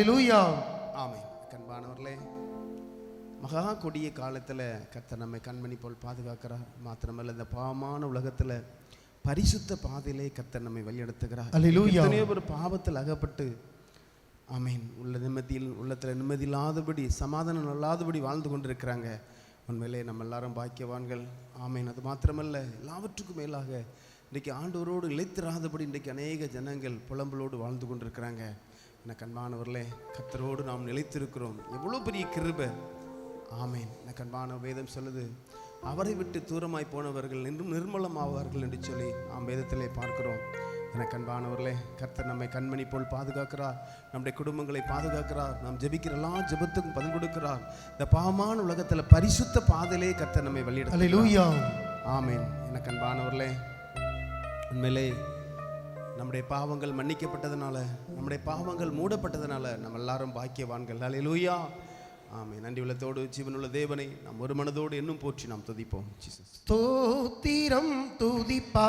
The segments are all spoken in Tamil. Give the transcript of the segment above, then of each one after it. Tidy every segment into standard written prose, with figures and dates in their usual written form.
அல்லேலூயா. ஆமென். கண்பானவர்களே, மகா கொடிய காலத்தில் கர்த்தர் நம்மை கண்மணி போல் பாதுகாக்கிறார். மாத்திரமல்ல, இந்த பாவமான உலகத்தில் பரிசுத்த பாதையிலே கர்த்தர் நம்மை வழிநடத்துகிறார். அல்லேலூயா. எத்தனையோ ஒரு பாவத்தில் அகப்பட்டு ஆமீன் உள்ளத்தில் நிம்மதி இல்லாதபடி, சமாதானம் இல்லாதபடி வாழ்ந்து கொண்டிருக்கிறாங்க. உண்மையிலே நம்ம எல்லாரும் பாக்கியவான்கள். ஆமீன். அது மாத்திரமல்ல, எல்லாவற்றுக்கும் மேலாக இன்றைக்கு ஆண்டவரோடு இழைத்திராதபடி இன்றைக்கு அநேக ஜனங்கள் புலம்பலோடு வாழ்ந்து கொண்டிருக்கிறாங்க. எனக்கு அன்பானவர்களே, கர்த்தரோடு நாம் நிலைத்திருக்கிறோம். எவ்வளோ பெரிய கிருபை. ஆமீன். எனக்கு அன்பான வேதம் சொல்லுது, அவரை விட்டு தூரமாய் போனவர்கள் இன்னும் நிர்மலமாவார்கள் என்று சொல்லி நாம் வேதத்திலே பார்க்கிறோம். எனக்கு அன்பானவர்களே, கர்த்தர் நம்மை கண்மணி போல் பாதுகாக்கிறார். நம்முடைய குடும்பங்களை பாதுகாக்கிறார். நாம் ஜெபிக்கிற எல்லா ஜெபத்துக்கும் பதில் கொடுக்கிறார். இந்த பாவமான உலகத்தில் பரிசுத்த பாதையிலே கர்த்தர் நம்மை வழிநடத்துகிறார். ஆமீன். எனக்கு அன்பானவர்களே, உண்மையிலே நம்முடைய பாவங்கள் மன்னிக்கப்பட்டதுனால, நம்முடைய பாவங்கள் மூடப்பட்டதுனால நம்ம எல்லாரும் பாக்கியவான்கள். அல்லேலூயா. ஆமென். நன்றி உள்ளத்தோடு ஜீவனுள்ள தேவனை நாம் ஒரு மனதோடு இன்னும் போற்றி நாம் துதிப்போம். ஸ்தோத்திரம் துதிப்பா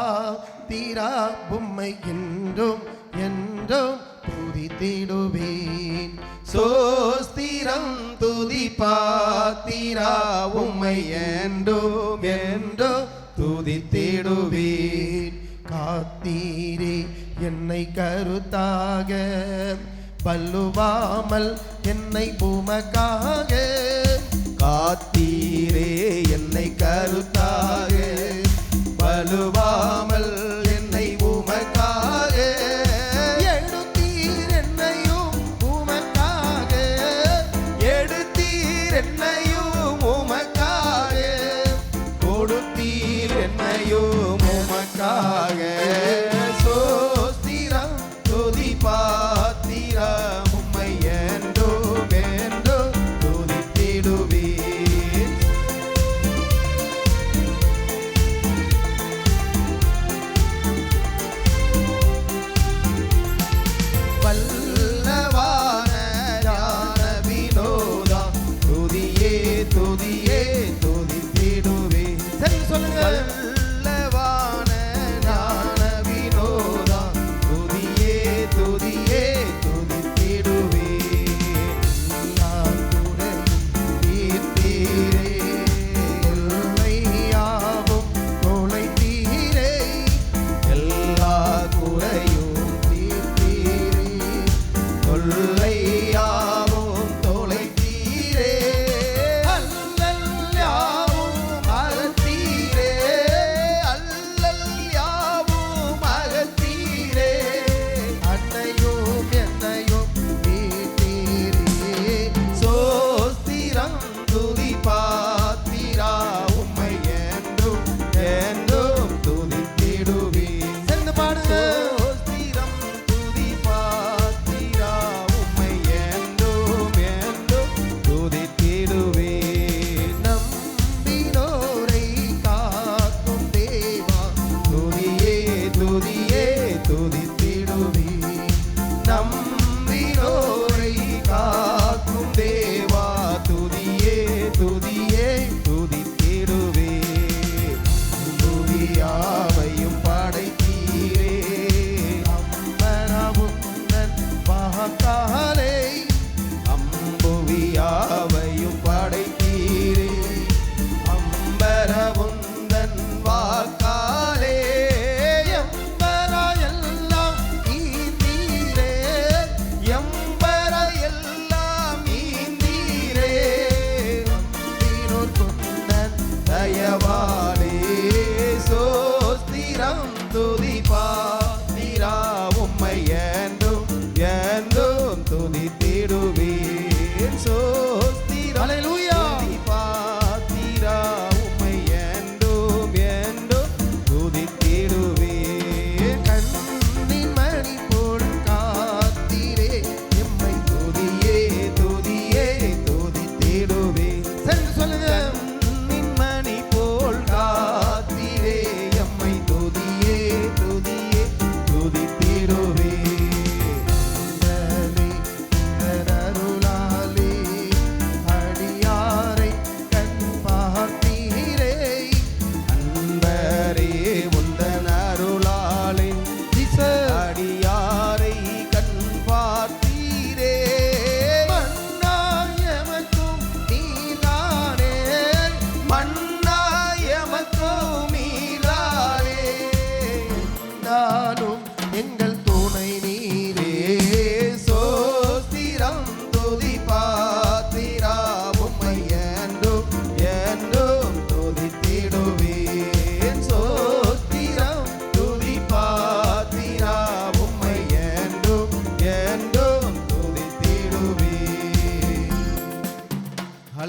தீரா உம்மை என்றும் என்றும் துதித்திடுவேன். ஸ்தோத்திரம் துதிப்பா தீரா உம்மை என்றும் என்றும் துதித்திடுவேன். காத்தீரே என்னை கருத்தாக, பல்லுவாமல் என்னை உமக்காக. காத்தீரே என்னை கருத்தாக, பலுவாமல் என்னை உமக்காக. எடுத்தீர் என்னையும் உமக்காக, எடுத்தீர் என்னையும் உமக்காக, கொடுத்தீர் என்னையும் உமக்காக. சோஸ்திரம் துதிப்பா தீரா உம்மை என்றும் என்றும் துதித்திடுவேன். வல்லவான ஞான வினோதா, துதியே துதியே துதித்திடுவேன். சரி சொல்லுங்க. வல்லவான ஞான வினோதா, துதியே துதியே துதித்திடுவேன். எல்லா குறையும் தீர்த்தீரே, எல்லையாவும் தொலைத்தீரே. எல்லா குறையும் தீர்த்தீரே, தொல்லையாவும் தொலைத்தீரே. அல்லல் யாவும் அகற்றீரே, அல்லல் யாவும் அகற்றீரே. அன்னையும் என்னையும் மீட்டீரே. சோஸ்திரம் துதிப்பா தீரா உம்மை என்றும் என்றும் துதித்திடுவேன். சேர்ந்து பாடுங்க. சோஸ்திரம் துதிப்பா தீரா உம்மை என்றும் என்றும் துதித்திடுவேன். நம்பினோரை காக்கும் தேவா, துதியே துதியே துதித்திடுவேன். நம்பினோரை காக்கும் தேவா, துதியே துதியே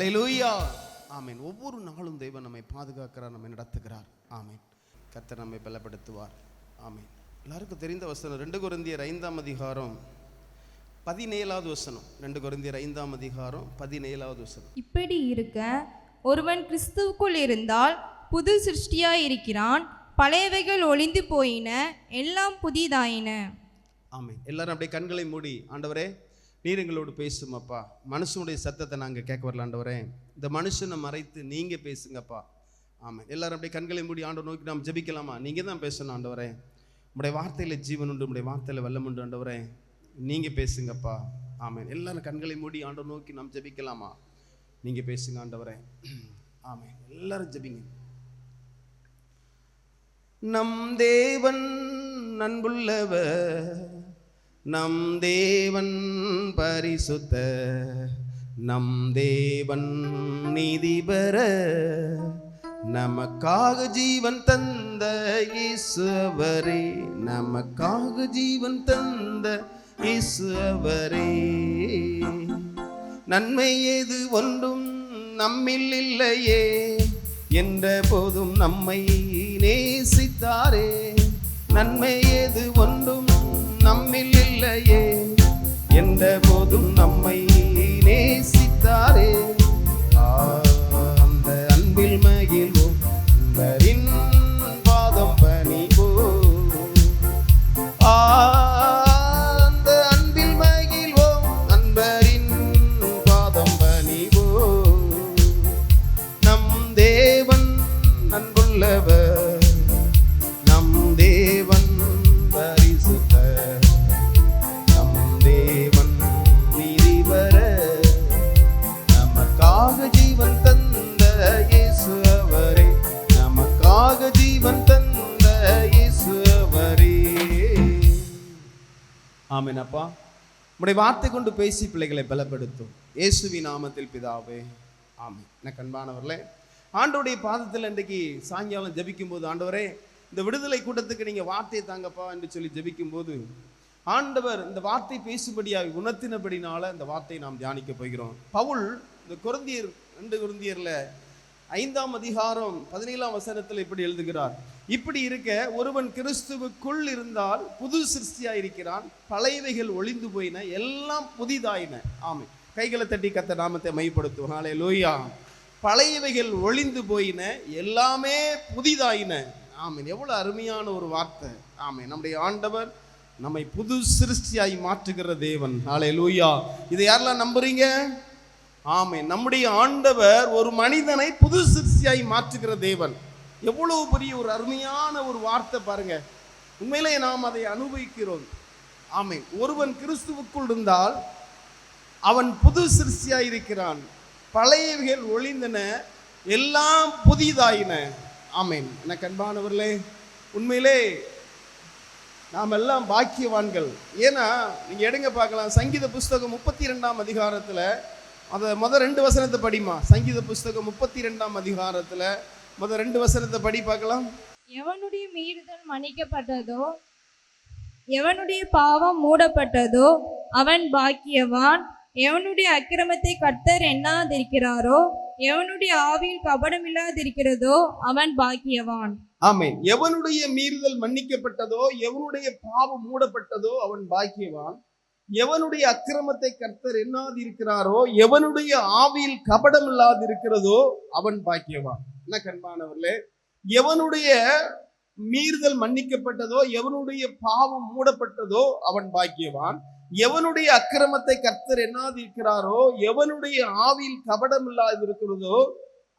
ஹல்லேலூயா. ஆமென். ஒவ்வொரு நாளும் தேவன் நம்மை பாதுகாக்கிறார், நம்மை நடத்துகிறார். ஆமென். கர்த்தர் நம்மை பலப்படுத்துவார். ஆமென். எல்லாருக்கும் தெரிந்த வசனம் 2 கொரிந்தியர் 5ஆம் அதிகாரம் 17வது வசனம். 2 கொரிந்தியர் 5ஆம் அதிகாரம் 17வது வசனம். இப்படி இருக்க ஒருவன் கிறிஸ்துவுக்குள் இருந்தால் புது சிருஷ்டியாய் இருக்கிறான், பழையவைகள் ஒளிந்து போயின, எல்லாம் புதிதாயின. ஆமென். எல்லாரும் அப்படியே கண்களை மூடி, ஆண்டவரே நீர் எங்களோடு பேசும் அப்பா. மனுஷனுடைய சத்தத்தை நாங்கள் கேட்க வரல ஆண்டவரே, இந்த மனுஷனை மறைத்து நீங்க பேசுங்கப்பா. ஆமாம். எல்லாரும் அப்படியே கண்களை மூடி ஆண்டவர் நோக்கி நாம் ஜெபிக்கலாமா? நீங்கள் தான் பேசணும் ஆண்டவரே. உங்களுடைய வார்த்தையில் ஜீவன் உண்டு, உங்களுடைய வார்த்தையில் வெள்ளம் உண்டு ஆண்டவரே, நீங்கள் பேசுங்கப்பா. ஆமாம். எல்லாரும் கண்களை மூடி ஆண்டவர் நோக்கி நாம் ஜெபிக்கலாமா? நீங்கள் பேசுங்க ஆண்டவரே. ஆமாம். எல்லாரும் ஜெபிங்க. நம் தேவன் அன்புள்ளவர், நம் தேவன் பரிசுத்த, நம் தேவன் நீதிபர, நமக்காக ஜீவன் தந்த இயேசு அவரே, நமக்காக ஜீவன் தந்த இயேசு அவரே. நன்மை ஏது ஒன்றும் நம்மில் இல்லையே என்ற போதும் நம்மை நேசித்தாரே. நன்மை ஏது ஒன்றும் நம்மில் இல்லையே என்ற போதும் நம்மை நேசித்தாரே. அந்த அன்பில் மகிழ்வோம், அன்பரின் பாதம் பணிவோம். அந்த அன்பில் மகிழ்வோம், அன்பரின் பாதம் பணிவோம். நம் தேவன் அன்புள்ளவர், நம் தேவன் பரிசுத்த, நம் தேவன் நீதிபர, நமக்காக ஜீவன் தந்த இயேசு அவரே, நமக்காக ஜீவன் தந்த இயேசு அவரே. ஆமென். அப்பா உம்முடைய வார்த்தை கொண்டு பேசி பிள்ளைகளை பலப்படுத்தும் இயேசுவின் நாமத்தில் பிதாவே, ஆமென். எனக்கு அன்பானவர்களே, ஆண்டவருடைய பாதத்தில் இன்றைக்கு சாயங்காலம் ஜெபிக்கும் போது, ஆண்டவரே இந்த விடுதலை கூட்டத்துக்கு நீங்கள் வார்த்தையை தாங்கப்பா என்று சொல்லி ஜெபிக்கும் போது, ஆண்டவர் இந்த வார்த்தை பேசும்படியாக உணர்த்தினபடினால இந்த வார்த்தையை நாம் தியானிக்க போகிறோம். பவுல் இந்த கொரிந்தியர் 2 கொரிந்தியர்ல 5ஆம் அதிகாரம் 17ஆம் வசனத்தில் இப்படி எழுதுகிறார். இப்படி இருக்க ஒருவன் கிறிஸ்துவுக்குள் இருந்தால் புது சிருஷ்டியாய் இருக்கிறான், பழையவைகள் ஒளிந்து போயின, எல்லாம் புதிதாயின. ஆமென். கைகளை தட்டி கர்த்தர் நாமத்தை மையப்படுத்துவோம். ஹல்லேலூயா. பழையவைகள் ஒளிந்து போயின, எல்லாமே புதிதாயின. ஆமென். எவ்வளவு அருமையான ஒரு வார்த்தை. ஆமென். நம்முடைய ஆண்டவர் நம்மை புது சிருஷ்டியாய் மாற்றுகிற தேவன். ஹல்லேலூயா. இதை யாரெல்லாம் நம்புறீங்க? ஆமென். நம்முடைய ஆண்டவர் ஒரு மனிதனை புது சிருஷ்டியாய் மாற்றுகிற தேவன். எவ்வளவு பெரிய ஒரு அருமையான ஒரு வார்த்தை பாருங்க. உண்மையிலே நாம் அதை அனுபவிக்கிறோம். ஆமென். ஒருவன் கிறிஸ்துவுக்குள் இருந்தால் அவன் புது சிருஷ்டியாய் இருக்கிறான், பழையவைகள் ஒளிந்தன, எல்லாம் புதிதாயின. ஆமென். எனக்கு அன்பானவர்களே, உண்மையிலே நாம் எல்லாம் பாக்கியவான்கள். ஏன்னா நீங்க எடுங்க பார்க்கலாம், சங்கீத புஸ்தகம் 32ஆம் அதிகாரத்தில் அதை முதல் 2 வசனத்தை படிமா. சங்கீத புஸ்தகம் 32ஆம் அதிகாரத்தில் முதல் 2 வசனத்தை படி பார்க்கலாம். எவனுடைய மீறுதல் மன்னிக்கப்பட்டதோ, எவனுடைய பாவம் மூடப்பட்டதோ அவன் பாக்கியவான். எவனுடைய அக்கிரமத்தை கர்த்தர் எண்ணாதிருக்கிறாரோ, எவனுடைய ஆவியில் கபடம் இல்லாதிருக்கிறதோ அவன் பாக்கியவான். ஆமென். எவனுடைய மீறுதல் மன்னிக்கப்பட்டதோ, எவனுடைய பாவம் மூடப்பட்டதோ அவன் பாக்கியவான். எவனுடைய அக்கிரமத்தை கர்த்தர் எண்ணாதிருக்கிறாரோ, எவனுடைய ஆவியில் கபடம் இல்லாதிருக்கிறதோ அவன் பாக்கியவான். என்ன கண்பானவர்களே, எவனுடைய மீறுதல் மன்னிக்கப்பட்டதோ, எவனுடைய பாவம் மூடப்பட்டதோ அவன் பாக்கியவான். எவனுடைய அக்கிரமத்தை கர்த்தர் எண்ணாதிருக்கிறாரோ, எவனுடைய ஆவியில் கபடம் இல்லாதிருக்கிறதோ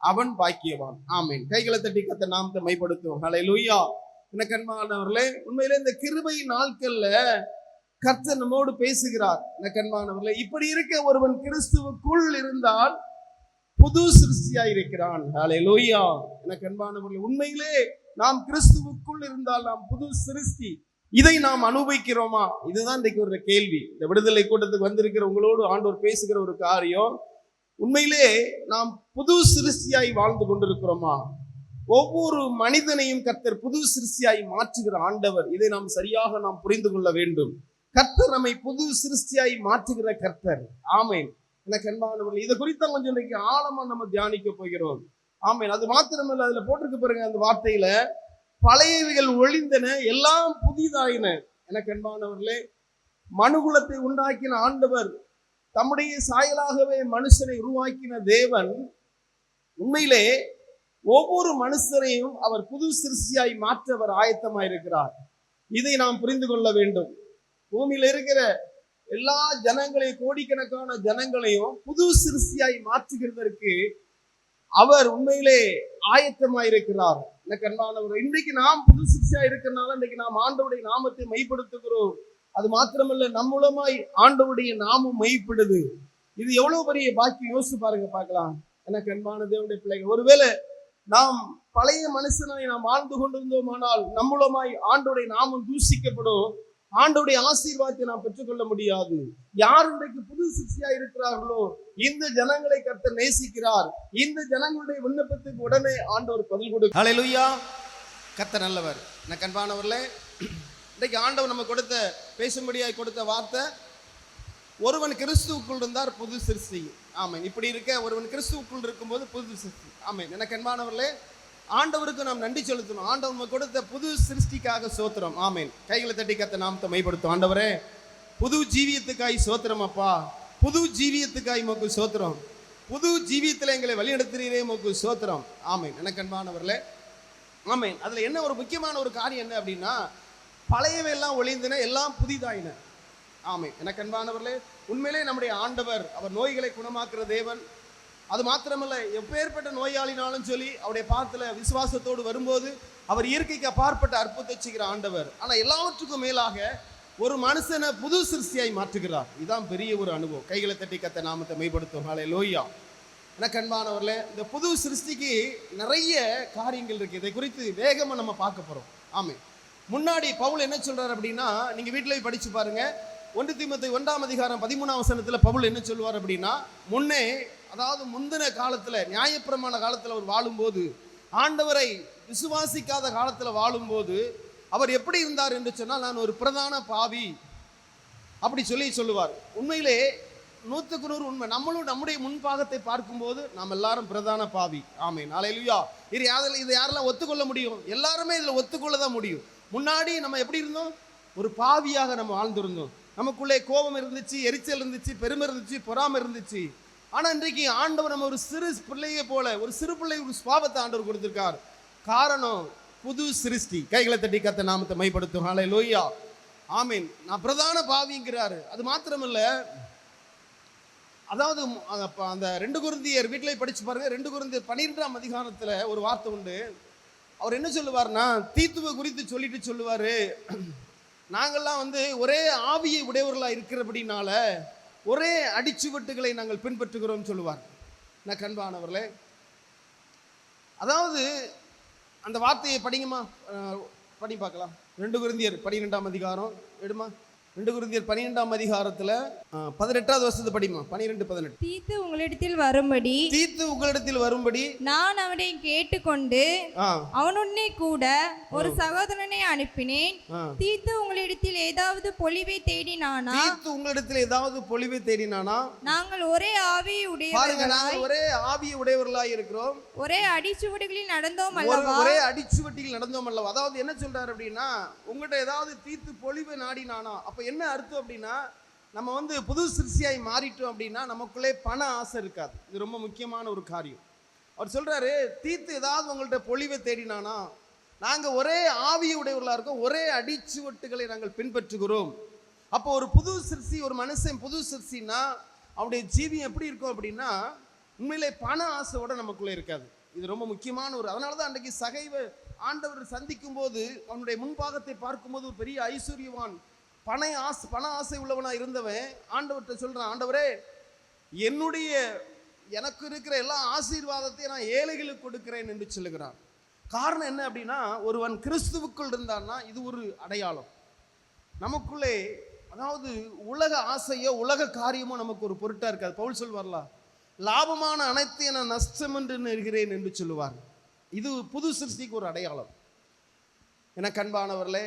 அவன் பாக்கியவான். ஆமென். கைகளை தட்டி கர்த்தர் நாமத்தை மைப்படுத்துவோம். ஹல்லேலூயா. என்ன கண்பானவர்களே, உண்மையிலே இந்த கிருபை நாட்கள்ல கர்த்தர் நம்மோடு பேசுகிறார். என்ன கண்பானவர்களே, இப்படி இருக்க ஒருவன் கிறிஸ்துவுக்குள் இருந்தால் புது சிருஷ்டியாய் இருக்கிறான். ஹல்லேலூயா. என்ன கண்பானவர்களே, உண்மையிலே நாம் கிறிஸ்துவுக்குள் இருந்தால் நாம் புது சிருஷ்டி. இதை நாம் அனுபவிக்கிறோமா? இதுதான் இன்றைக்கு ஒரு கேள்வி. இந்த விடுதலை கூட்டத்துக்கு வந்திருக்கிற உங்களோடு ஆண்டவர் பேசுகிற ஒரு காரியம், உண்மையிலே நாம் புது சிருஷ்டியாய் வாழ்ந்து கொண்டிருக்கிறோமா? ஒவ்வொரு மனிதனையும் கர்த்தர் புது சிருஷ்டியாய் மாற்றுகிற ஆண்டவர். இதை நாம் சரியாக நாம் புரிந்து கொள்ள வேண்டும். கர்த்தர் நம்மை புது சிருஷ்டியாய் மாற்றுகிற கர்த்தர். ஆமென். எனக்கு அன்பானவர்களே, இதை குறித்த கொஞ்சம் இன்னைக்கு ஆழமா நம்ம தியானிக்க போகிறோம். ஆமென். அது மாத்திரமல்ல, அதுல போட்டிருக்கு பாருங்க அந்த வார்த்தையில, பழையவைகள் ஒழிந்தன எல்லாம் புதிதாயின. எனக்கு அன்பானவர்களே, மனுகுலத்தை உண்டாக்கின ஆண்டவர், தம்முடைய சாயலாகவே மனுஷனை உருவாக்கின தேவன் உண்மையிலே ஒவ்வொரு மனுஷரையும் அவர் புது சிருஷ்டியாய் மாற்ற அவர் ஆயத்தமாயிருக்கிறார். இதை நாம் புரிந்து கொள்ள வேண்டும். பூமியில இருக்கிற எல்லா ஜனங்களையும், கோடிக்கணக்கான ஜனங்களையும் புது சிருஷ்டியாய் மாற்றுகிறதற்கு அவர் உண்மையிலே ஆயத்தமாயிருக்கிறார். எனக்கு அன்பானவர், இன்றைக்கு நாம் புது சிருஷ்டியா இருக்கிறனால இன்றைக்கு நாம் ஆண்டவருடைய நாமத்தை மெய்ப்படுத்துகிறோம். அது மாத்திரமல்ல, நம் மூலமாய் ஆண்டவருடைய நாமம் மெய்ப்படுது. இது எவ்வளவு பெரிய பாக்கியம், யோசிச்சு பாருங்க, பார்க்கலாம். எனக்கு அன்பான தேவனுடைய பிள்ளைகள், ஒருவேளை நாம் பழைய மனுஷனாய் நாம் வாழ்ந்து கொண்டிருந்தோமானால் நம் மூலமாய் ஆண்டவருடைய நாமம் தூஷிக்கப்படும். ஆண்டவருடைய ஆசீர்வாதத்தை நாம் பெற்றுக்கொள்ள முடியாது. யார் இன்றைக்கு புது சிருஷ்டியா இருக்கிறார்களோ இந்த ஜனங்களை கர்த்தர் நேசிக்கிறார். இந்த ஜனங்களுடைய விண்ணப்பத்துக்கு உடனே ஆண்டவர் பதில் கொடுக்கிறார். ஹல்லேலூயா. கர்த்தர் நல்லவர். எனக்கு அன்பானவர்களே, இன்றைக்கு ஆண்டவர் நம்ம கொடுத்த பேசும்படியாய் கொடுத்த வார்த்தை, ஒருவன் கிறிஸ்துவுக்குள் இருந்தார் புது சிருஷ்டி. ஆமென். இப்படி இருக்க ஒருவன் கிறிஸ்துவுக்குள் இருக்கும்போது புது சிருஷ்டி. ஆமென். எனக்கு அன்பானவர்களே, ஆண்டவருக்கு நாம் நன்றி செலுத்தணும். ஆண்டவர் நம்ம கொடுத்த புது சிருஷ்டிக்காக சோத்திரம். ஆமென். கைகளை தட்டி கர்த்தர் நாமத்தை மைப்படுத்தும். ஆண்டவரே, புது ஜீவியத்துக்காய் சோத்திரம் அப்பா. புது ஜீவியத்துக்காய் உமக்கு சோத்திரம். புது ஜீவியத்தில் எங்களை வழிநடத்துகிறீரே உமக்கு சோத்திரம். ஆமென். எனக்கு அன்பானவர்களே, ஆமென். அதுல என்ன ஒரு முக்கியமான ஒரு காரியம் என்ன அப்படின்னா, பழையவை எல்லாம் ஒளிந்தன எல்லாம் புதிதாயின. ஆமென். எனக்கு அன்பானவர்களே, உண்மையிலே நம்முடைய ஆண்டவர் அவர் நோய்களை குணமாக்குற தேவன். அது மாத்திரமல்ல, எப்பேற்பட்ட நோயாளினாலும் சொல்லி அவருடைய பாதத்துல விசுவாசத்தோடு வரும்போது அவர் இயற்கைக்கு அப்பாற்பட்ட அற்புதத்தை செய்கிற ஆண்டவர். ஆனா எல்லாவற்றுக்கும் மேலாக ஒரு மனுஷனை புது சிருஷ்டியாய் மாற்றுகிறார். இதுதான் பெரிய ஒரு அனுபவம். கைகளை தட்டி கர்த்தர் நாமத்தை மெய்ப்படுத்தும். ஹல்லேலூயா. எனக்கு அன்பானவர்களே, இந்த புது சிருஷ்டிக்கு நிறைய காரியங்கள் இருக்கு. இதை குறித்து வேகமா நம்ம பார்க்க போறோம். ஆமென். முன்னாடி பவுல் என்ன சொல்றாரு அப்படின்னா, நீங்க வீட்டிலேயே படிச்சு பாருங்க. 1 தீமோத்தேயு 1:13 பவுல் என்ன சொல்லுவார் அப்படின்னா, முன்னே, அதாவது முந்தின காலத்துல, நியாயப்பிரமாண காலத்துல அவர் வாழும்போது, ஆண்டவரை விசுவாசிக்காத காலத்துல வாழும்போது அவர் எப்படி இருந்தார் என்று சொன்னால், நான் ஒரு பிரதான பாவி அப்படி சொல்லுவார். உண்மையிலே 100க்கு 100 உண்மை. நம்முடைய முன்பாகத்தை பார்க்கும்போது நாம் எல்லாரும் பிரதான பாவி. ஆமென். ஹல்லேலூயா. இது யாரெல்லாம் ஒத்துக்கொள்ள முடியும்? எல்லாருமே இதுல ஒத்துக்கொள்ளதான் முடியும். முன்னாடி நம்ம எப்படி இருந்தோம்? ஒரு பாவியாக நம்ம வாழ்ந்திருந்தோம். நமக்குள்ளே கோபம் இருந்துச்சு, எரிச்சல் இருந்துச்சு, பெருமை இருந்துச்சு, பொறாமை இருந்துச்சு. ஆனா இன்றைக்கு ஆண்டவர் நம்ம ஒரு சிறு பிள்ளையை போல, ஒரு சிறு பிள்ளை ஒரு சுபாவத்தை ஆண்டவர் கொடுத்திருக்கார். காரணம் புது சிருஷ்டி. கைகளை தட்டி கர்த்தர் நாமத்தை மைப்படுத்தும். ஹல்லேலூயா. ஆமென். நான் பிரதான பாவிங்கிறாரு. அது மாத்திரமல்ல, அதாவது அந்த 2 கொரிந்தியர் வீட்டிலே படிச்சு பாருங்க. 2 கொரிந்தியர் 12 ஒரு வார்த்தை உண்டு. அவர் என்ன சொல்லுவார்னா, தீத்துவை குறித்து சொல்லிட்டு சொல்லுவாரு, நாங்கள்லாம் ஒரே ஆவியை உடையவர்களா இருக்கிறபடினால ஒரே அடிச்சுவட்டுகளை நாங்கள் பின்பற்றுகிறோம் சொல்லுவார். நான் கண்பானவர்களே, அதாவது அந்த வார்த்தையை படிங்கம்மா, படி பார்க்கலாம். 2 கொரிந்தியர் 12 எடுமா. 2 கொரிந்தியர் 12 18வது வசனத்தை படிமா. 12:18. தீத்து உங்களிடத்தில் வரும்படி நான் அவனை கேட்டுக்கொண்டு அவனுடனே கூட ஒரு சகோதரனை அனுப்பினேன். தீத்து உங்களிடத்தில் ஏதாவது பொழிவை தேடினானா? நாங்கள் ஒரே ஆவியை உடையவர்களாய் இருக்கிறோம். ஒரே அடிச்சுவட்டிகளில் நடந்தோம் அல்லவா? அதாவது என்ன சொல்றாரு அப்படின்னா, உங்கள்கிட்ட ஏதாவது தீத்து பொழிவை நாடினானா? அப்ப என்ன அர்த்தம் அப்படின்னா, நம்ம புது சிருஷ்டியாய் மாறிட்டோம் அப்படின்னா நமக்குள்ளே பண ஆசை இருக்காது. இது ரொம்ப முக்கியமான ஒரு காரியம். அவர் சொல்றாரு, தீத்து ஏதாவது உங்கள்கிட்ட பொழிவை தேடினானா? நாங்க ஒரே ஆவியை உடையவர்களா இருக்கோம், ஒரே அடிச்சுவட்டுகளை நாங்கள் பின்பற்றுகிறோம். அப்போ ஒரு புது சிருஷ்டி, ஒரு மனுஷன் புது சிருஷ்டினா அவனுடைய ஜீவியம் எப்படி இருக்கும் அப்படின்னா, உண்மையிலே பண ஆசையோட நமக்குள்ளே இருக்காது. இது ரொம்ப முக்கியமான ஒரு, அதனாலதான் அன்றைக்கு சகைவை ஆண்டவர் சந்திக்கும் போது அவனுடைய முன்பாகத்தை பார்க்கும்போது ஒரு பெரிய ஐஸ்வர்யவான், பண ஆசை உள்ளவனா இருந்தவன் ஆண்டவர்கிட்ட சொல்றான், ஆண்டவரே, எனக்கு இருக்கிற எல்லா ஆசீர்வாதத்தையும் நான் ஏழைகளுக்கு கொடுக்கிறேன் என்று சொல்லுகிறான். காரணம் என்ன அப்படின்னா, ஒருவன் கிறிஸ்துவுக்குள் இருந்தான்னா இது ஒரு அடையாளம். நமக்குள்ளே அதாவது உலக ஆசையோ உலக காரியமோ நமக்கு ஒரு பொருட்டா இருக்காது. பவுல் சொல்வார்ல, லாபமான அனைத்தையும் நான் நஷ்டம் என்று நினைக்கிறேன் என்று சொல்லுவார். இது புது சிருஷ்டிக்கு ஒரு அடையாளம். எனக்கு அன்பானவர்களே,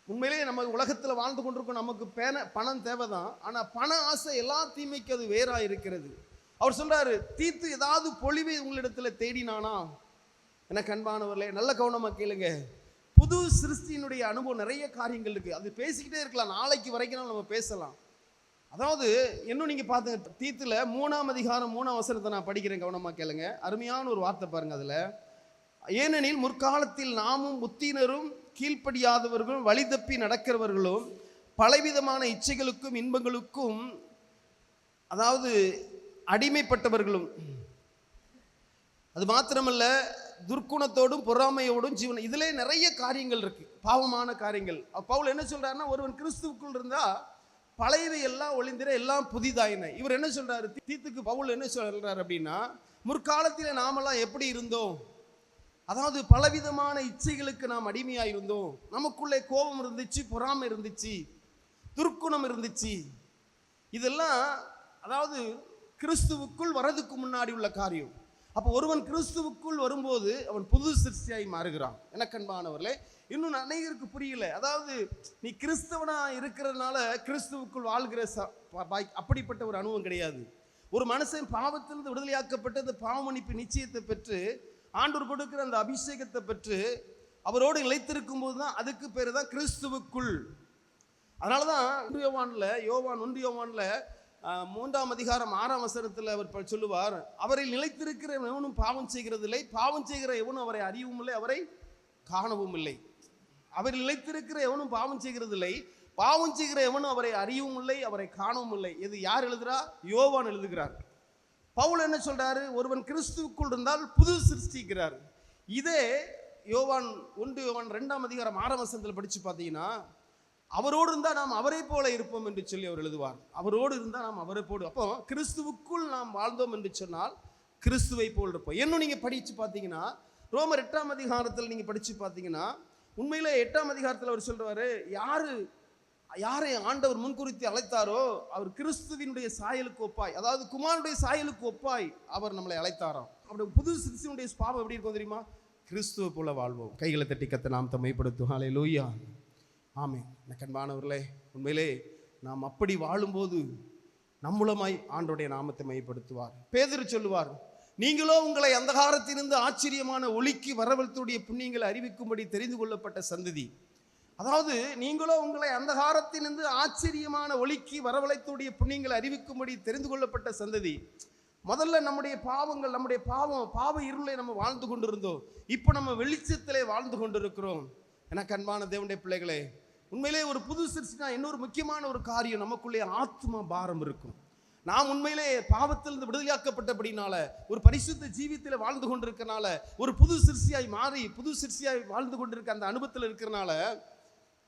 உண்மையிலேயே நம்ம உலகத்தில் வாழ்ந்து கொண்டிருக்கோம். நமக்கு பணம் தேவைதான். ஆனால் பண ஆசை எல்லா தீமைக்கு அது வேறா இருக்கிறது. அவர் சொல்றாரு, தீத்து ஏதாவது பொழிவை உங்களிடத்துல தேடினானா? எனக்கு அன்பானவர்களே, நல்ல கவனமா கேளுங்க. புது சிருஷ்டியினுடைய அனுபவம் நிறைய காரியங்கள் இருக்கு. அது பேசிக்கிட்டே இருக்கலாம், நாளைக்கு வரைக்கும் நம்ம பேசலாம். அதாவது இன்னும் நீங்க பாத்துங்க, தீத்துல 3ஆம் அதிகாரம் 3ஆம் வசனத்தை நான் படிக்கிறேன், கவனமா கேளுங்க. அருமையான ஒரு வார்த்தை பாருங்க அதுல. ஏனெனில் முற்காலத்தில் நாமும் புத்தினரும் கீழ்ப்படியாதவர்களும் வழி தப்பி நடக்கிறவர்களும் பலவிதமான இச்சைகளுக்கும் இன்பங்களுக்கும் அதாவது அடிமைப்பட்டவர்களும், அது மாத்திரமல்ல துர்க்குணத்தோடும் பொறாமையோடும் ஜீவன், இதிலே நிறைய காரியங்கள் இருக்கு, பாவமான காரியங்கள். பவுல் என்ன சொல்றாருன்னா, ஒருவன் கிறிஸ்துவுக்குள் இருந்தா பழையவை எல்லாம் ஒளிந்திர எல்லாம் புதிதாயின. இவர் என்ன சொல்றாரு தீத்துக்கு? பவுல் என்ன சொல்றாரு அப்படின்னா, முற்காலத்தில் நாமெல்லாம் எப்படி இருந்தோம், அதாவது பலவிதமான இச்சைகளுக்கு நாம் அடிமையாக இருந்தோம். நமக்குள்ளே கோபம் இருந்துச்சு, பொறாமை இருந்துச்சு, துர்க்குணம் இருந்துச்சு. இதெல்லாம் அதாவது கிறிஸ்துவுக்குள் வரதுக்கு முன்னாடி உள்ள காரியம். அப்போ ஒருவன் கிறிஸ்துவுக்குள் வரும்போது அவன் புது சிருஷ்டியாய் மாறுகிறான். எனக்கன்பானவர்களே, இன்னும் அநேகருக்கு புரியல. அதாவது நீ கிறிஸ்தவனா இருக்கிறதுனால கிறிஸ்துவுக்குள் வாழ்கிற அப்படிப்பட்ட ஒரு அனுபவம் கிடையாது. ஒரு மனுஷன் பாவத்திலிருந்து விடுதலையாக்கப்பட்டு அந்த பாவ மன்னிப்பு நிச்சயத்தை பெற்று ஆண்டவர் கொடுக்கிற அந்த அபிஷேகத்தை பெற்று அவரோடு நிலைத்திருக்கும் போது தான் அதுக்கு பேர் தான் கிறிஸ்துவுக்குள். அதனாலதான் யோவான் 1 3ஆம் அதிகாரம் 6ஆம் வசனத்தில் அவர் சொல்லுவார், அவரை நிலைத்திருக்கிற எவனும் பாவம் செய்கிறதில்லை, பாவம் செய்கிற எவனும் அவரை அறியவும் இல்லை, அவரை காணவும் இல்லை. அவர் நிலைத்திருக்கிற எவனும் பாவம் செய்கிறதில்லை, பாவம் செய்கிற எவனும் அவரை அறியவும் இல்லை, அவரை காணவும் இல்லை. இது யார் எழுதுறா? யோவான் எழுதுகிறார். பவுல் என்ன சொல்றாரு? ஒருவன் கிறிஸ்துவுக்குள் இருந்தால் புது சிருஷ்டிக்கிறார். இதே யோவான் 2ஆம் அதிகாரம் 6ஆம் வசனத்தில் படிச்சு பார்த்தீங்கன்னா, அவரோடு இருந்தால் நாம் அவரை போல இருப்போம் என்று சொல்லி அவர் எழுதுவார். அவரோடு இருந்தால் நாம் அவரை போடு. அப்போ கிறிஸ்துவுக்குள் நாம் வாழ்ந்தோம் என்று சொன்னால் கிறிஸ்துவை போல் இருப்போம். இன்னும் நீங்க படிச்சு பார்த்தீங்கன்னா, ரோமர் 8ஆம் அதிகாரத்தில் நீங்க படிச்சு பார்த்தீங்கன்னா, உண்மையிலே 8ஆம் அதிகாரத்தில் அவர் சொல்றாரு, யாரை ஆண்டவர் முன்குறித்து அழைத்தாரோ அவர் கிறிஸ்துவினுடைய சாயலுக்கு ஒப்பாய், அதாவது குமாரனுடைய சாயலுக்கு ஒப்பாய் அவர் நம்மளை அழைத்தாராம். அப்படி புது சிருஷ்டியினுடைய பாவம் எப்படி இருக்கும் தெரியுமா? கிறிஸ்துவை போல வாழ்வோம். கைகளை தட்டி கத்த நாம் தம்மைப்படுத்தும். ஹல்லேலூயா, ஆமென். அன்பானவர்களே, உண்மையிலே நாம் அப்படி வாழும்போது நம் மூலமாய் ஆண்டவருடைய நாமத்தை மையப்படுத்துவார். பேதுரு சொல்லுவார், நீங்களோ உங்களை அந்தகாரத்திலிருந்து ஆச்சரியமான ஒளிக்கு வரவழைத்துடைய புண்ணியங்களை அறிவிக்கும்படி தெரிந்து கொள்ளப்பட்ட சந்ததி. அதாவது நீங்களோ உங்களை அந்தகாரத்திலிருந்து ஆச்சரியமான ஒளிக்கு வரவழைத்துடைய புண்ணியங்களை அறிவிக்கும்படி தெரிந்து கொள்ளப்பட்ட சந்ததி. முதல்ல நம்முடைய பாவங்கள், நம்முடைய பாவ இருளை நம்ம வாழ்ந்து கொண்டிருந்தோம். இப்போ நம்ம வெளிச்சத்திலே வாழ்ந்து கொண்டிருக்கிறோம். எனக்கு அன்பான தேவனுடைய பிள்ளைகளே, உண்மையிலே ஒரு புது சிருஷ்டினா இன்னொரு முக்கியமான ஒரு காரியம், நமக்குள்ளே ஆத்மா பாரம் இருக்கும். நாம் உண்மையிலே பாவத்திலிருந்து விடுதலையாக்கப்பட்டபடினால, ஒரு பரிசுத்த ஜீவியத்தில் வாழ்ந்து கொண்டிருக்கிறனால, ஒரு புது சிருஷ்டியாய் மாறி புது சிருஷ்டியாய் வாழ்ந்து கொண்டிருக்க அந்த அனுபவத்தில் இருக்கிறனால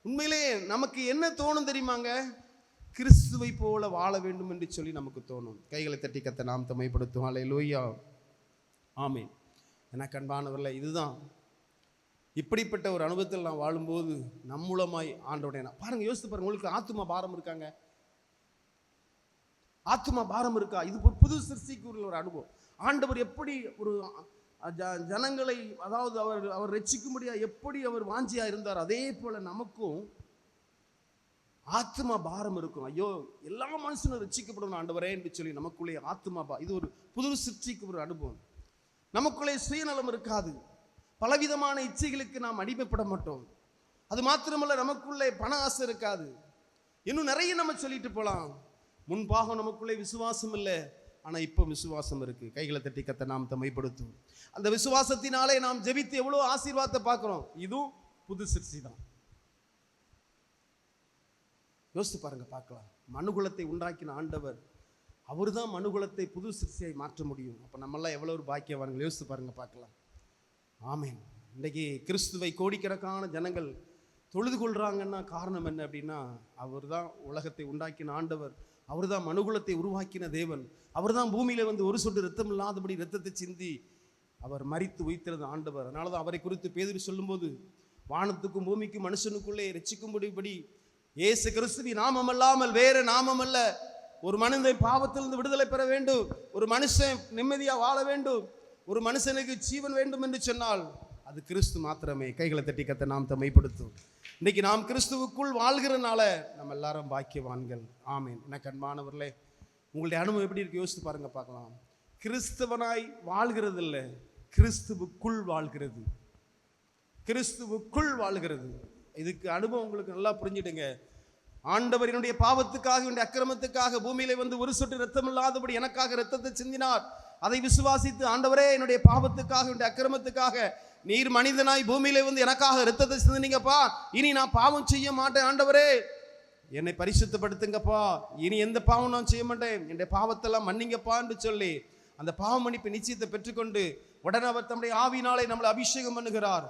உண்மையிலே நமக்கு என்ன தோணும் தெரியுமாங்க? கிறிஸ்துவை போல வாழ வேண்டும் என்று சொல்லி நமக்கு தோணும். கைகளை தட்டி கத்த நாம் தம்மைப்படுத்தும். ஹல்லேலூயா, ஆமென். எனக்கு அன்பானவர்களே, இதுதான் இப்படிப்பட்ட ஒரு அனுபவத்தில் நான் வாழும்போது நம் மூலமாய் ஆண்டவருடைய பாருங்க, யோசித்து பாருங்க, உங்களுக்கு ஆத்துமா பாரம் இருக்காங்க? ஆத்துமா பாரம் இருக்கா? இது ஒரு புது சிருஷ்டிக்கு ஒரு அனுபவம். ஆண்டவர் எப்படி ஒரு ஜனங்களை, அதாவது அவர் ரட்சிக்கும்படியா எப்படி அவர் வாஞ்சியா இருந்தார், அதே போல நமக்கும் ஆத்மா பாரம் இருக்கும். ஐயோ, எல்லா மனுஷனும் ரட்சிக்கப்படணும் ஆண்டவரே என்று சொல்லி நமக்குள்ளே ஆத்மா இது ஒரு புது சிருஷ்டிக்கு ஒரு அனுபவம். நமக்குள்ளே சுயநலம் இருக்காது, பலவிதமான இச்சைகளுக்கு நாம் அடிமைப்பட மாட்டோம். அது மாத்திரமல்ல, நமக்குள்ளே பண ஆசை இருக்காது. இன்னும் நிறைய நம்ம சொல்லிட்டு போகலாம். முன்பாக நமக்குள்ளே விசுவாசம் இல்லை, ஆனால் இப்போ விசுவாசம் இருக்கு. கைகளை தட்டி கத்த நாம் தம்மைப்படுத்தும். அந்த விசுவாசத்தினாலே நாம் ஜெபித்து எவ்வளோ ஆசீர்வாதத்தை பார்க்கிறோம். இதுவும் புது சிருஷ்டி தான். யோசித்து பாருங்க, பார்க்கலாம். மனுகுலத்தை உண்டாக்கின ஆண்டவர், அவர் தான் மனுகுலத்தை புது சிருஷ்டியாய் மாற்ற முடியும். அப்போ நம்மெல்லாம் எவ்வளோ ஒரு பாக்கியவான்கள். யோசித்து பாருங்க, பார்க்கலாம். ஆமென். இன்றைக்கி கிறிஸ்துவை கோடிக்கணக்கான ஜனங்கள் தொழுது கொள்றாங்கன்னா காரணம் என்ன அப்படின்னா, அவர் தான் உலகத்தை உண்டாக்கின ஆண்டவர், அவர் தான் மனுகுலத்தை உருவாக்கின தேவன், அவர் தான் பூமியில வந்து ஒரு சொட்டு ரத்தம் இல்லாதபடி ரத்தத்தை சிந்தி அவர் மரித்து உயிர்த்தெழுந்த ஆண்டவர். அதனால தான் அவரை குறித்து பேதுரு சொல்லும்போது, வானத்துக்கும் பூமிக்கும் மனுஷனுக்குள்ளே ரட்சிக்கும்படி இயேசு கிறிஸ்துவின் நாமம் அல்லாமல் வேற நாமம் அல்ல. ஒரு மனிதன் பாவத்திலிருந்து விடுதலை பெற வேண்டும், ஒரு மனுஷன் நிம்மதியாக வாழ வேண்டும், ஒரு மனுஷனுக்கு ஜீவன் வேண்டும் என்று சொன்னால் அது கிறிஸ்து மாத்திரமே. கைகளை தட்டி கத்த நாம் தம்மைப்படுத்தும். இன்னைக்கு நாம் கிறிஸ்துவுக்குள் வாழ்கிறனால நம்ம எல்லாரும் பாக்கியவான்கள். ஆமீன். எனக்கு அன்பானவர்களே, உங்களுடைய அனுபவம் எப்படி இருக்கு யோசித்து பாருங்க, பார்க்கலாம். கிறிஸ்துவனாய் வாழ்கிறது இல்லை, கிறிஸ்துவுக்குள் வாழ்கிறது. கிறிஸ்துவுக்குள் வாழ்கிறது. இதுக்கு அனுபவம் உங்களுக்கு நல்லா புரிஞ்சிடுங்க. ஆண்டவர் என்னுடைய பாவத்துக்காக, என்னுடைய அக்கிரமத்துக்காக பூமியிலே வந்து ஒரு சொட்டு ரத்தம் இல்லாதபடி எனக்காக ரத்தத்தை சிந்தினார். அதை விசுவாசித்து, ஆண்டவரே என்னுடைய பாவத்துக்காக, என்னுடைய அக்கிரமத்துக்காக நீர் மனிதனாய் பூமியிலே வந்து எனக்காக ரத்தத்தை சிந்தினீங்கப்பா, இனி நான் பாவம் செய்ய மாட்டேன், ஆண்டவரே என்னை பரிசுத்தப்படுத்துங்கப்பா, இனி எந்த பாவம் நான் செய்ய மாட்டேன், என்னுடைய பாவத்தெல்லாம் மன்னிங்கப்பா என்று சொல்லி அந்த பாவ மன்னிப்பு நிச்சயத்தை பெற்றுக்கொண்டு உடனே அவர் தம்முடைய ஆவியினாலே நம்மளை அபிஷேகம் பண்ணுகிறார்.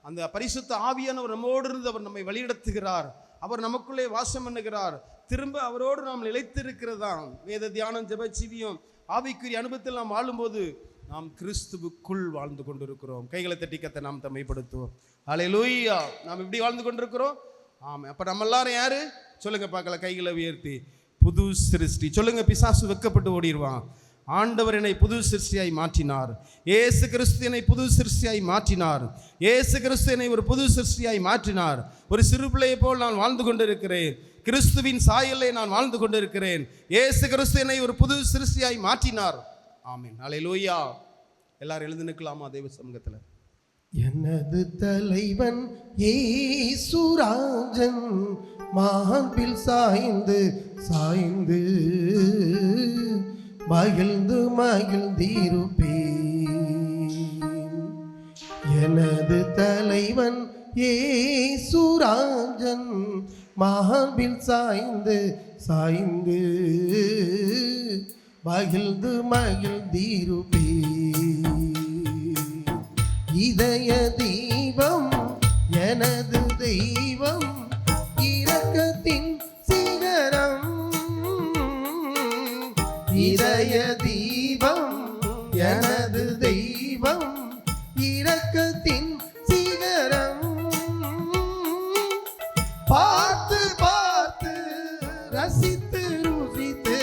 அந்த பரிசுத்த ஆவியானவர் நம்மோடு இருந்து அவர் நம்மை வழிநடத்துகிறார். அவர் நமக்குள்ளே வாசம் பண்ணுகிறார். திரும்ப அவரோடு நாம் நிலைத்திருக்கிறதாம் வேத தியானம், ஜெப ஜீவியம், ஆவிக்குரிய அனுபவத்தில் நாம் வாழும்போது நாம் கிறிஸ்துவுக்குள் வாழ்ந்து கொண்டிருக்கிறோம். கைகளை தட்டி கத்த நாம் தம்மைப்படுத்துவோம். ஹல்லேலூயா. நாம் இப்படி வாழ்ந்து கொண்டிருக்கிறோம். ஆமாம். அப்போ நம்ம எல்லாரும் யாரு சொல்லுங்க பார்க்கலாம், கைகளை உயர்த்தி. புது சிருஷ்டி சொல்லுங்க. பிசாசு வெக்கப்பட்டு ஓடிடுவான். ஆண்டவர் என்னை புது சிருஷ்டியாய் மாற்றினார். இயேசு கிறிஸ்து என்னை புது சிருஷ்டியாய் மாற்றினார். இயேசு கிறிஸ்து என்னை ஒரு புது சிருஷ்டியாய் மாற்றினார். ஒரு சிறு பிள்ளையை போல் நான் வாழ்ந்து கொண்டிருக்கிறேன். கிறிஸ்துவின் சாயலை நான் வாழ்ந்து கொண்டிருக்கிறேன். இயேசு கிறிஸ்து என்னை ஒரு புது சிருஷ்டியாய் மாற்றினார். ஆமென். ஹல்லேலூயா. எல்லாரும் எழுந்து நிற்கலாமா தேவ சமூகத்தில்? எனது தலைவன் இயேசுராஜன் மார்பில் சாய்ந்து சாய்ந்து மகிழ்ந்து மகிழ்ந்திருப்பேன். எனது தலைவன் இயேசுராஜன் மார்பில் சாய்ந்து சாய்ந்து மகிழ்ந்து மகிழ்ந்திருப்பேன். இதய தீபம் எனது தெய்வம், இரக்கத்தின் சிகரம். இதய தீபம் எனது தெய்வம், இரக்கத்தின் சிகரம். பார்த்து பார்த்து ரசித்து ருசித்து,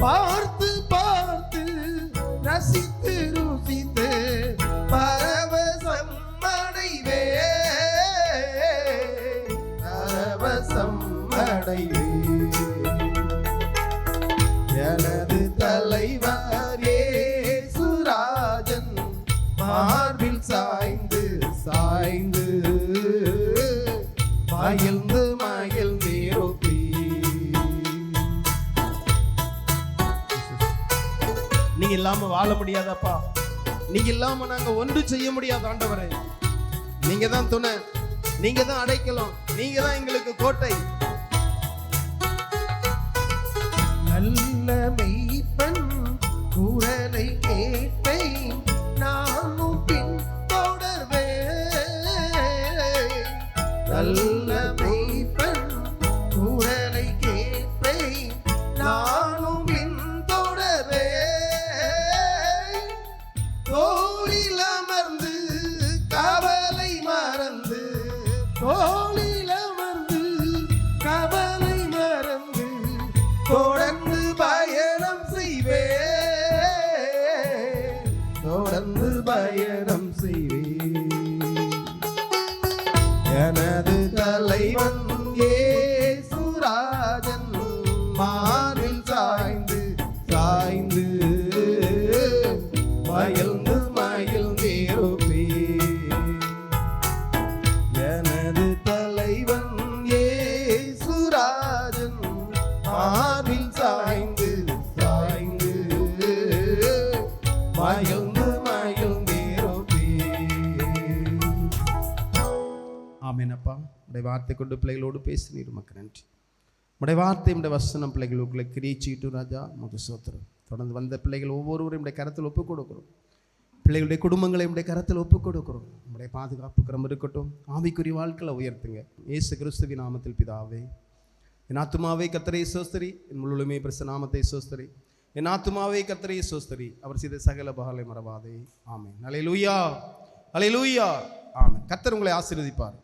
பார்த்து பார்த்து ரசித்து ருசித்து பரவசம் அடைவே, பரவசம் அடைவே. எனது தலைவர் இயேசுராஜன் மார்பில் சாய்ந்து சாய்ந்து மகிழ்ந்து மகிழ்ந்திருப்பேன். நீங்க இல்லாம வாழ முடியாதப்பா. நீங்க இல்லாம நாங்க ஒன்று செய்ய முடியாது ஆண்டவரே. நீங்க தான் துணை, நீங்க தான் அடைக்கலம், நீங்க தான் எங்களுக்கு கோட்டை. நல்ல மெய்ப்பன் குரலை கேட்பேன், நானும் பின் தொடர்வேன். நல்ல மெய்ப்பன் குரலை கேட்பேன், நானும் பின் தொடர்வேன். தோளில் அமர்ந்து கவலை மறந்து, தோளில் அமர்ந்து கவலை மறந்து தொடர்ந்து பயணம் செய்வேன், தொடர்ந்து பயணம் செய்வேன். எனது தலைவன் இயேசுராஜன் மார்பில் சாய்ந்து சாய்ந்து மகிழ்ந்து மகிழ்ந்திருப்பேன். எனது தலைவன் இயேசுராஜன் மார்பில் சாய்ந்து சாய்ந்து மகிழ்ந்து மகிழ்ந்திருப்பேன். ஆமென். அப்பா, உடைய வார்த்தை கொண்டு பிள்ளைகளோடு பேசினீர், உமக்கு நன்றி. உடைய வார்த்தை, உடைய வசனம் பிள்ளைகளுக்குள்ளே கிரிச்சிட்டு ராஜா உமக்கு ஸ்தோத்திரம். தொடர்ந்து வந்த பிள்ளைகள் ஒவ்வொருவரையும் உடைய கரத்தில் ஒப்புக் கொடுக்கிறோம். பிள்ளைகளுடைய குடும்பங்களை உடைய கரத்தில் ஒப்புக் கொடுக்கிறோம். உடைய பாதுகாப்பு கரம் இருக்கட்டும். ஆவிக்குரிய வாழ்க்கையில் உயர்த்துங்க. இயேசு கிறிஸ்துவின் நாமத்தில் பிதாவே. என் ஆத்துமாவே கர்த்தரை சோஸ்தரி, என் முழுமே பிரச நாமத்தை சோஸ்தரி. என் ஆத்துமாவே கர்த்தரை சோஸ்தரி, அவர் செய்த சகல பகலை மறவாதே. ஆமென். ஹல்லேலூயா, ஹல்லேலூயா. ஆமென். கர்த்தர் உங்களை ஆசீர்வதிப்பார்.